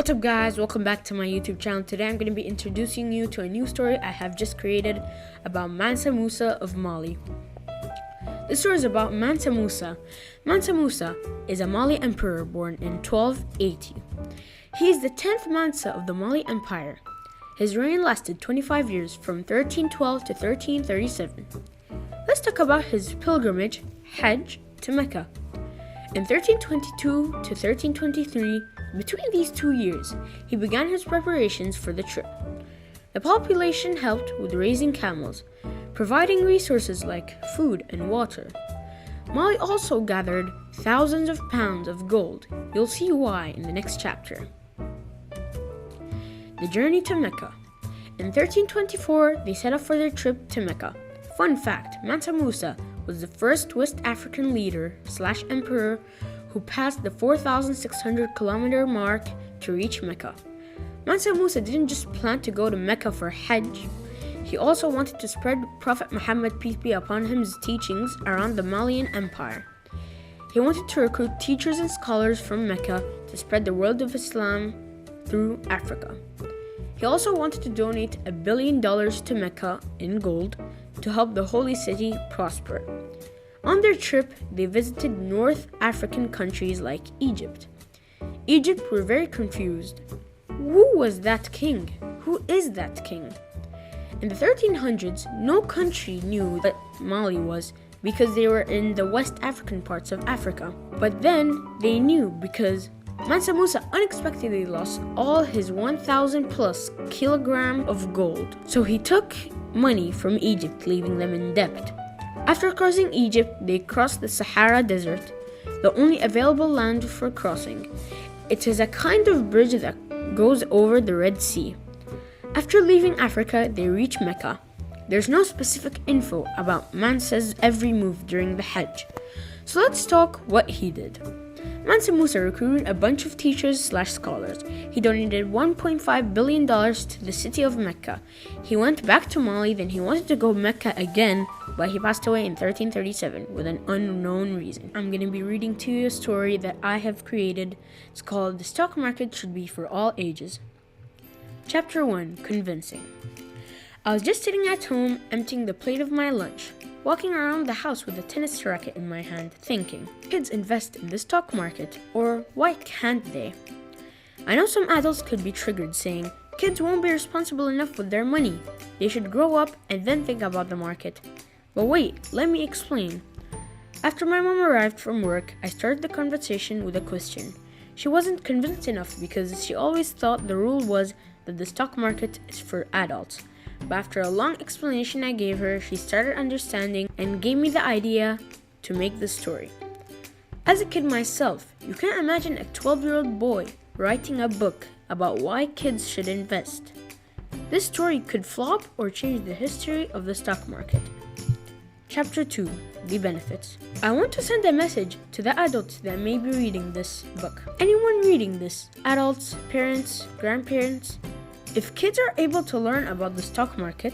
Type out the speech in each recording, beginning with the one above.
What's up guys, welcome back to my YouTube channel. Today I'm going to be introducing you to a new story I have just created about Mansa Musa of Mali. This story is about Mansa Musa. Mansa Musa is a Mali emperor born in 1280. He is the 10th Mansa of the Mali Empire. His reign lasted 25 years from 1312 to 1337. Let's talk about his pilgrimage, Hajj, to Mecca. In 1322 to 1323, between these 2 years, he began his preparations for the trip. The population helped with raising camels, providing resources like food and water. Mali also gathered thousands of pounds of gold. You'll see why in the next chapter. The journey to Mecca. In 1324, they set off for their trip to Mecca. Fun fact, Mansa Musa was the first West African leader/emperor who passed the 4,600 kilometer mark to reach Mecca. Mansa Musa didn't just plan to go to Mecca for Hajj. He also wanted to spread Prophet Muhammad, peace be upon him's teachings around the Malian Empire. He wanted to recruit teachers and scholars from Mecca to spread the word of Islam through Africa. He also wanted to donate $1 billion to Mecca in gold to help the holy city prosper. On their trip, they visited North African countries like Egypt. Egypt were very confused. Who was that king? Who is that king? In the 1300s, no country knew what Mali was because they were in the West African parts of Africa. But then they knew because Mansa Musa unexpectedly lost all his 1,000 plus kilogram of gold. So he took money from Egypt, leaving them in debt. After crossing Egypt, they crossed the Sahara Desert, the only available land for crossing. It is a kind of bridge that goes over the Red Sea. After leaving Africa, they reach Mecca. There's no specific info about Mansa's every move during the Hajj. So let's talk what he did. Mansa Musa recruited a bunch of teachers/scholars. He donated $1.5 billion to the city of Mecca. He went back to Mali, then he wanted to go Mecca again, but he passed away in 1337 with an unknown reason. I'm going to be reading to you a story that I have created. It's called The Stock Market Should Be for All Ages. Chapter 1, Convincing. I was just sitting at home, emptying the plate of my lunch, walking around the house with a tennis racket in my hand, thinking, kids invest in the stock market, or why can't they? I know some adults could be triggered saying, kids won't be responsible enough with their money. They should grow up and then think about the market. But wait, let me explain. After my mom arrived from work, I started the conversation with a question. She wasn't convinced enough because she always thought the rule was that the stock market is for adults. But after a long explanation I gave her, she started understanding and gave me the idea to make this story. As a kid myself, you can't imagine a 12-year-old boy writing a book about why kids should invest. This story could flop or change the history of the stock market. Chapter 2, The Benefits. I want to send a message to the adults that may be reading this book. Anyone reading this, adults, parents, grandparents, if kids are able to learn about the stock market,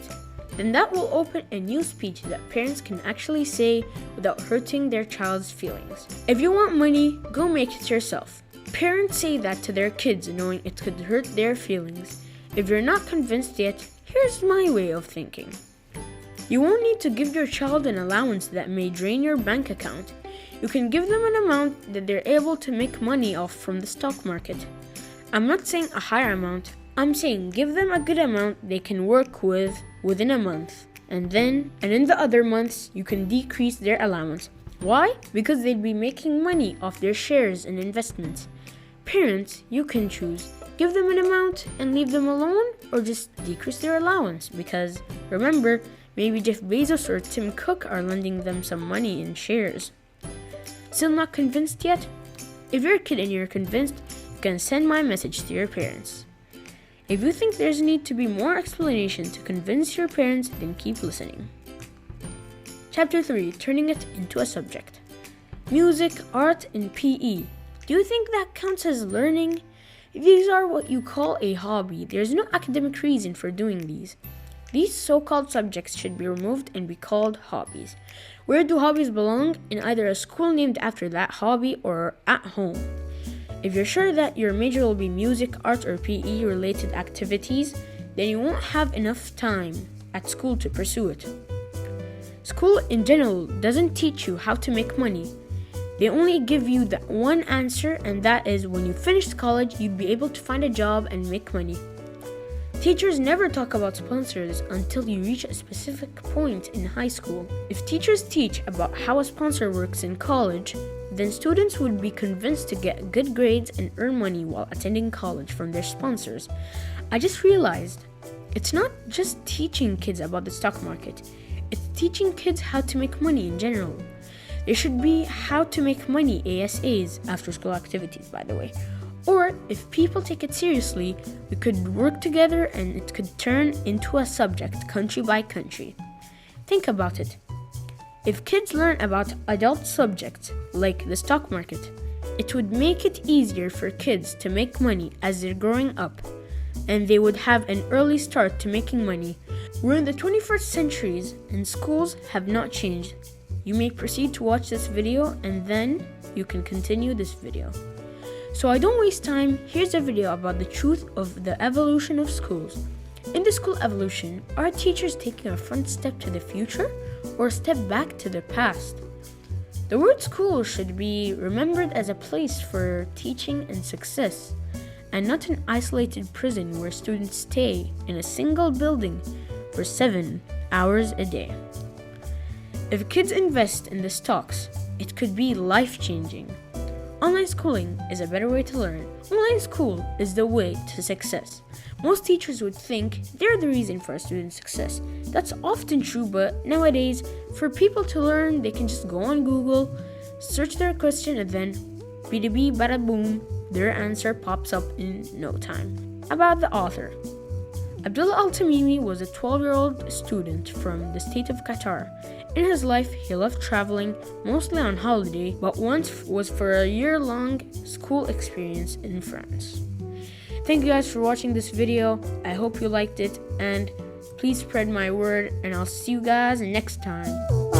then that will open a new speech that parents can actually say without hurting their child's feelings. If you want money, go make it yourself. Parents say that to their kids knowing it could hurt their feelings. If you're not convinced yet, here's my way of thinking. You won't need to give your child an allowance that may drain your bank account. You can give them an amount that they're able to make money off from the stock market. I'm not saying a higher amount. I'm saying give them a good amount they can work with within a month. And in the other months, you can decrease their allowance. Why? Because they'd be making money off their shares and investments. Parents, you can choose. Give them an amount and leave them alone, or just decrease their allowance. Because remember, maybe Jeff Bezos or Tim Cook are lending them some money in shares. Still not convinced yet? If you're a kid and you're convinced, you can send my message to your parents. If you think there's a need to be more explanation to convince your parents, then keep listening. Chapter 3, Turning it into a subject. Music, art, and PE. Do you think that counts as learning? If these are what you call a hobby, there's no academic reason for doing these. These so-called subjects should be removed and be called hobbies. Where do hobbies belong? In either a school named after that hobby or at home. If you're sure that your major will be music, art, or PE related activities, then you won't have enough time at school to pursue it. School in general doesn't teach you how to make money. They only give you that one answer, and that is when you finish college, you'd be able to find a job and make money. Teachers never talk about sponsors until you reach a specific point in high school. If teachers teach about how a sponsor works in college, then students would be convinced to get good grades and earn money while attending college from their sponsors. I just realized it's not just teaching kids about the stock market, it's teaching kids how to make money in general. There should be how to make money ASAs, after school activities, by the way. Or if people take it seriously, we could work together and it could turn into a subject country by country. Think about it. If kids learn about adult subjects like the stock market, it would make it easier for kids to make money as they're growing up, and they would have an early start to making money. We're in the 21st centuries and schools have not changed. You may proceed to watch this video and then you can continue this video. So I don't waste time, here's a video about the truth of the evolution of schools. In the school evolution, are teachers taking a front step to the future or a step back to the past? The word school should be remembered as a place for teaching and success, and not an isolated prison where students stay in a single building for 7 hours a day. If kids invest in the stocks, it could be life-changing. Online schooling is a better way to learn. Online school is the way to success. Most teachers would think they're the reason for a student's success. That's often true, but nowadays, for people to learn, they can just go on Google, search their question, and then bada bada boom, their answer pops up in no time. About the author. Abdulla Tamimi was a 12-year-old student from the state of Qatar. In his life, he loved traveling, mostly on holiday, but once was for a year-long school experience in France. Thank you guys for watching this video. I hope you liked it, and please spread my word, and I'll see you guys next time.